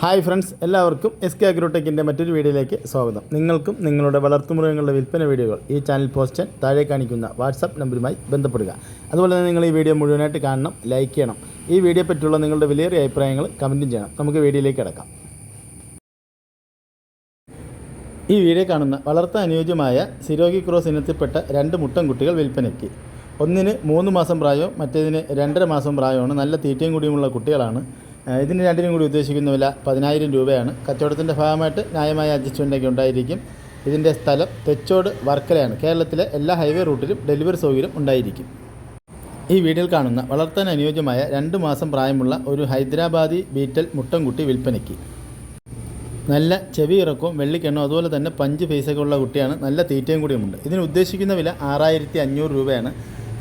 Hi friends, എല്ലാവർക്കും SK അഗ്രോടെക്കിൻ്റെ മറ്റൊരു വീഡിയോയിലേക്ക് സ്വാഗതം. നിങ്ങൾക്കും നിങ്ങളുടെ വളർത്തുമൃഗങ്ങളുടെ വിൽപ്പന വീഡിയോകൾ ഈ ചാനൽ പോസ്റ്റ് താഴെ കാണിക്കുന്ന വാട്സാപ്പ് നമ്പറുമായി ബന്ധപ്പെടുക. അതുപോലെ തന്നെ നിങ്ങൾ ഈ വീഡിയോ മുഴുവനായിട്ട് കാണണം, ലൈക്ക് ചെയ്യണം. ഈ വീഡിയോ പറ്റിയുള്ള നിങ്ങളുടെ വിലയേറിയ അഭിപ്രായങ്ങൾ കമൻറ്റും ചെയ്യണം. നമുക്ക് വീഡിയോയിലേക്ക് കിടക്കാം. ഈ വീഡിയോ കാണുന്ന വളർത്താൻ അനുയോജ്യമായ സിരോഗി ക്രോസ് ഇനത്തിൽപ്പെട്ട 2 മുട്ടൻകുട്ടികൾ വിൽപ്പനയ്ക്ക്. ഒന്നിന് 3 മാസം പ്രായവും മറ്റേതിന് 2.5 മാസം പ്രായമാണ്. നല്ല തീറ്റയും കൂടിയുമുള്ള കുട്ടികളാണ്. ഇതിന് രണ്ടിനും കൂടി ഉദ്ദേശിക്കുന്ന വില 10,000 രൂപയാണ്. കച്ചവടത്തിൻ്റെ ഭാഗമായിട്ട് ന്യായമായ അഡ്ജസ്റ്റ്മെൻറ്റൊക്കെ ഉണ്ടായിരിക്കും. ഇതിൻ്റെ സ്ഥലം തെച്ചോട് വർക്കലയാണ്. കേരളത്തിലെ എല്ലാ ഹൈവേ റൂട്ടിലും ഡെലിവറി സൗകര്യം ഉണ്ടായിരിക്കും. ഈ വീഡിയോയിൽ കാണുന്ന വളർത്താൻ അനുയോജ്യമായ 2 മാസം പ്രായമുള്ള ഒരു ഹൈദരാബാദി ബീറ്റൽ മുട്ടൻകുട്ടി വിൽപ്പനയ്ക്ക്. നല്ല ചെവി ഇറക്കവും വെള്ളിക്കെണ്ണവും അതുപോലെ തന്നെ പഞ്ച് ഫേസൊക്കെ ഉള്ള കുട്ടിയാണ്. നല്ല തീറ്റയും കൂടിയുമുണ്ട്. ഇതിന് ഉദ്ദേശിക്കുന്ന വില 6,500 രൂപയാണ്.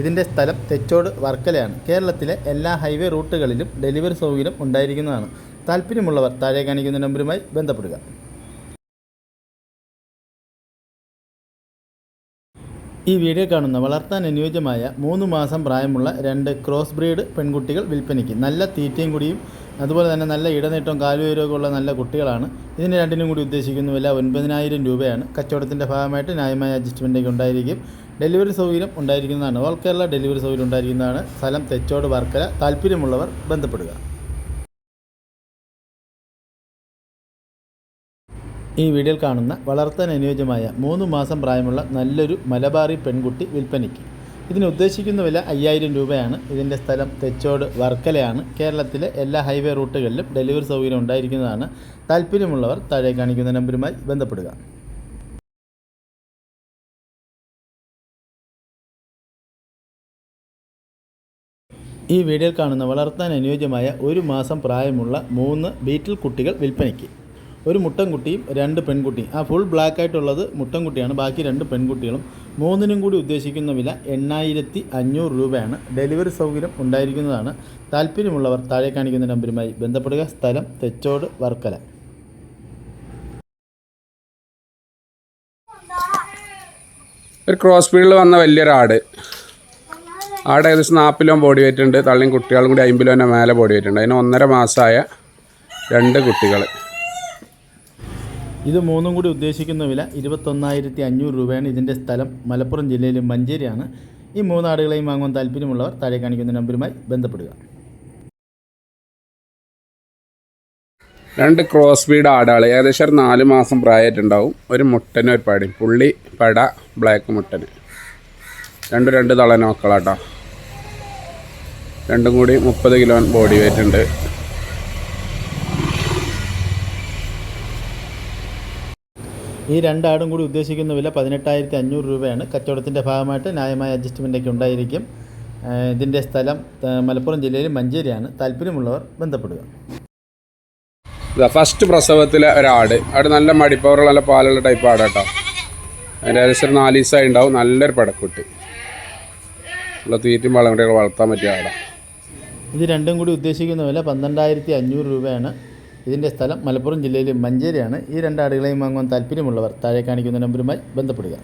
ഇതിൻ്റെ സ്ഥലം തെച്ചോട് വർക്കലയാണ്. കേരളത്തിലെ എല്ലാ ഹൈവേ റൂട്ടുകളിലും ഡെലിവറി സൗകര്യം ഉണ്ടായിരിക്കുന്നതാണ്. താല്പര്യമുള്ളവർ താഴെ കാണിക്കുന്ന നമ്പറുമായി ബന്ധപ്പെടുക. ഈ വീഡിയോ കാണുന്ന വളർത്താൻ അനുയോജ്യമായ 3 മാസം പ്രായമുള്ള 2 ക്രോസ് ബ്രീഡ് പെൺകുട്ടികൾ വിൽപ്പനയ്ക്ക്. നല്ല തീറ്റയും കൂടിയും അതുപോലെ തന്നെ നല്ല ഇടനീട്ടവും കാലുയരമൊക്കെ ഉള്ള നല്ല കുട്ടികളാണ്. ഇതിന് രണ്ടിനും കൂടി ഉദ്ദേശിക്കുന്ന വില 9,000 രൂപയാണ്. കച്ചവടത്തിൻ്റെ ഭാഗമായിട്ട് ന്യായമായ അഡ്ജസ്റ്റ്മെൻറ്റൊക്കെ ഉണ്ടായിരിക്കും. ഡെലിവറി സൗകര്യം ഉണ്ടായിരിക്കുന്നതാണ്. ഓൾ കേരള ഡെലിവറി സൗകര്യം ഉണ്ടായിരിക്കുന്നതാണ്. സ്ഥലം തെച്ചോട് വർക്കല. താല്പര്യമുള്ളവർ ബന്ധപ്പെടുക. ഈ വീഡിയോയിൽ കാണുന്ന വളർത്താൻ അനുയോജ്യമായ 3 മാസം പ്രായമുള്ള നല്ലൊരു മലബാറി പെൺകുട്ടി വിൽപ്പനയ്ക്ക്. ഇതിന് ഉദ്ദേശിക്കുന്ന വില 5,000 രൂപയാണ്. ഇതിൻ്റെ സ്ഥലം തെച്ചോട് വർക്കലയാണ്. കേരളത്തിലെ എല്ലാ ഹൈവേ റൂട്ടുകളിലും ഡെലിവറി സൗകര്യം ഉണ്ടായിരിക്കുന്നതാണ്. താല്പര്യമുള്ളവർ താഴെ കാണിക്കുന്ന നമ്പറുമായി ബന്ധപ്പെടുക. ഈ വീഡിയോയിൽ കാണുന്ന വളർത്താൻ അനുയോജ്യമായ 1 മാസം പ്രായമുള്ള 3 ബീറ്റിൽ കുട്ടികൾ വിൽപ്പനയ്ക്ക്. ഒരു മുട്ടൻകുട്ടിയും 2 പെൺകുട്ടിയും. ആ ഫുൾ ബ്ലാക്ക് ആയിട്ടുള്ളത് മുട്ടൻകുട്ടിയാണ്. ബാക്കി 2 പെൺകുട്ടികളും. 3നും കൂടി ഉദ്ദേശിക്കുന്ന വില 8,500 രൂപയാണ്. ഡെലിവറി സൗകര്യം ഉണ്ടായിരിക്കുന്നതാണ്. താല്പര്യമുള്ളവർ താഴെ കാണിക്കുന്ന നമ്പറുമായി ബന്ധപ്പെടുക. സ്ഥലം തെച്ചോട് വർക്കല. ഒരു ക്രോസ് ബ്രീഡിൽ വന്ന വലിയൊരാട്. ആട് ഏകദേശം 40 കിലോ ബോഡി വെയിറ്റ് ഉണ്ട്. തള്ളിയും കുട്ടികളും കൂടി 50 കിലോൻ്റെ മേലെ ബോഡി വെയിറ്റ് ഉണ്ട്. അതിന് 1.5 മാസമായ 2 കുട്ടികൾ. ഇത് 3നും കൂടി ഉദ്ദേശിക്കുന്ന വില 21,500 രൂപയാണ്. ഇതിൻ്റെ സ്ഥലം മലപ്പുറം ജില്ലയിലെ മഞ്ചേരിയാണ്. ഈ 3 ആടുകളെയും വാങ്ങുവാൻ താല്പര്യമുള്ളവർ താഴെ കാണിക്കുന്ന നമ്പറുമായി ബന്ധപ്പെടുക. 2 ക്രോസ് ബ്രീഡ് ആടുകൾ ഏകദേശം ഒരു 4 മാസം പ്രായമായിട്ടുണ്ടാവും. ഒരു മുട്ടന് ഒരു പടി പുള്ളി പട ബ്ലാക്ക് മുട്ടന്. 2 തളന മക്കളാട്ടോ. 2 കൂടി 30 കിലോ ബോഡി വെയിറ്റ് ഉണ്ട്. ഈ 2 ആടും കൂടി ഉദ്ദേശിക്കുന്ന വില 18,500 രൂപയാണ്. കച്ചവടത്തിൻ്റെ ഭാഗമായിട്ട് ന്യായമായ അഡ്ജസ്റ്റ്മെൻറ്റൊക്കെ ഉണ്ടായിരിക്കും. ഇതിൻ്റെ സ്ഥലം മലപ്പുറം ജില്ലയിൽ മഞ്ചേരിയാണ്. താല്പര്യമുള്ളവർ ബന്ധപ്പെടുക. ഫസ്റ്റ് പ്രസവത്തിലെ ഒരാട്. ആട് നല്ല മടിപ്പവറുള്ള നല്ല പാലുള്ള ടൈപ്പ് ആടാട്ടോ. അതിൻ്റെ ഏകദേശം 4 ദിവസമായി ഉണ്ടാവും. നല്ലൊരു പടക്കുട്ടി. നല്ല തീറ്റും വളം കൂടി വളർത്താൻ പറ്റിയ ആടാണ്. ഇത് 2ഉം കൂടി ഉദ്ദേശിക്കുന്ന വില 12,500 രൂപയാണ്. ഇതിൻ്റെ സ്ഥലം മലപ്പുറം ജില്ലയിലെ മഞ്ചേരിയാണ്. ഈ 2 ആടുകളെയും വാങ്ങുവാൻ താല്പര്യമുള്ളവർ താഴെ കാണിക്കുന്ന നമ്പറുമായി ബന്ധപ്പെടുക.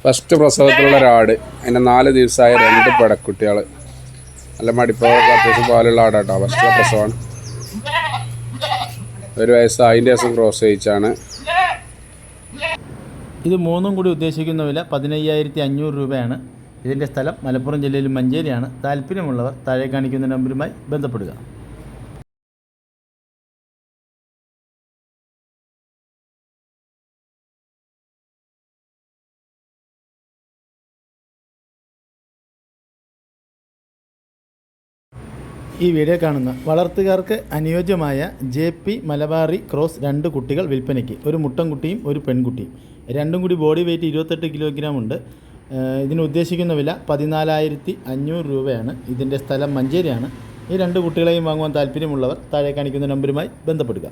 ഫസ്റ്റ് പ്രസവത്തിലുള്ള ഒരാട്. അതിൻ്റെ 4 ദിവസമായ 2 പടക്കുട്ടികൾ. നല്ല മടിപ്പവർ അത്യാവശ്യം പാലുള്ള ആടാട്ടോ. ഫസ്റ്റ് പ്രസവമാണ്. 1 വയസ്സ്. അതിൻ്റെ ദിവസം ക്രോസ് ചെയ്യിച്ചാണ്. ഇത് 3നും കൂടി ഉദ്ദേശിക്കുന്ന വില 15,500 രൂപയാണ്. ഇതിൻ്റെ സ്ഥലം മലപ്പുറം ജില്ലയിൽ മഞ്ചേരിയാണ്. താല്പര്യമുള്ളവർ താഴെ കാണിക്കുന്ന നമ്പറുമായി ബന്ധപ്പെടുക. ഈ വീഡിയോ കാണുന്ന വളർത്തുകാർക്ക് അനുയോജ്യമായ JP മലബാറി ക്രോസ് 2 കുട്ടികൾ വിൽപ്പനയ്ക്ക്. ഒരു മുട്ടൻകുട്ടിയും ഒരു പെൺകുട്ടിയും. 2ഉം കൂടി ബോഡി വെയിറ്റ് 28 കിലോഗ്രാം ഉണ്ട്. ഇതിന് ഉദ്ദേശിക്കുന്ന വില 14,500 രൂപയാണ്. ഇതിൻ്റെ സ്ഥലം മഞ്ചേരിയാണ്. ഈ 2 കുട്ടികളെയും വാങ്ങുവാൻ താല്പര്യമുള്ളവർ താഴെ കാണിക്കുന്ന നമ്പറുമായി ബന്ധപ്പെടുക.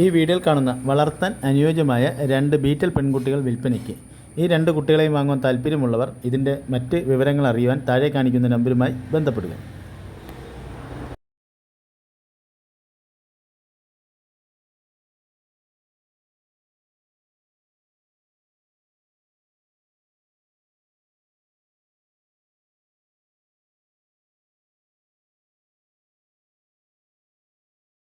ഈ വീഡിയോയിൽ കാണുന്ന വളർത്താൻ അനുയോജ്യമായ 2 ബീറ്റൽ പെൺകുട്ടികൾ വിൽപ്പനയ്ക്ക്. ഈ 2 കുട്ടികളെയും വാങ്ങുവാൻ താല്പര്യമുള്ളവർ ഇതിൻ്റെ മറ്റ് വിവരങ്ങൾ അറിയുവാൻ താഴെ കാണിക്കുന്ന നമ്പറുമായി ബന്ധപ്പെടുക.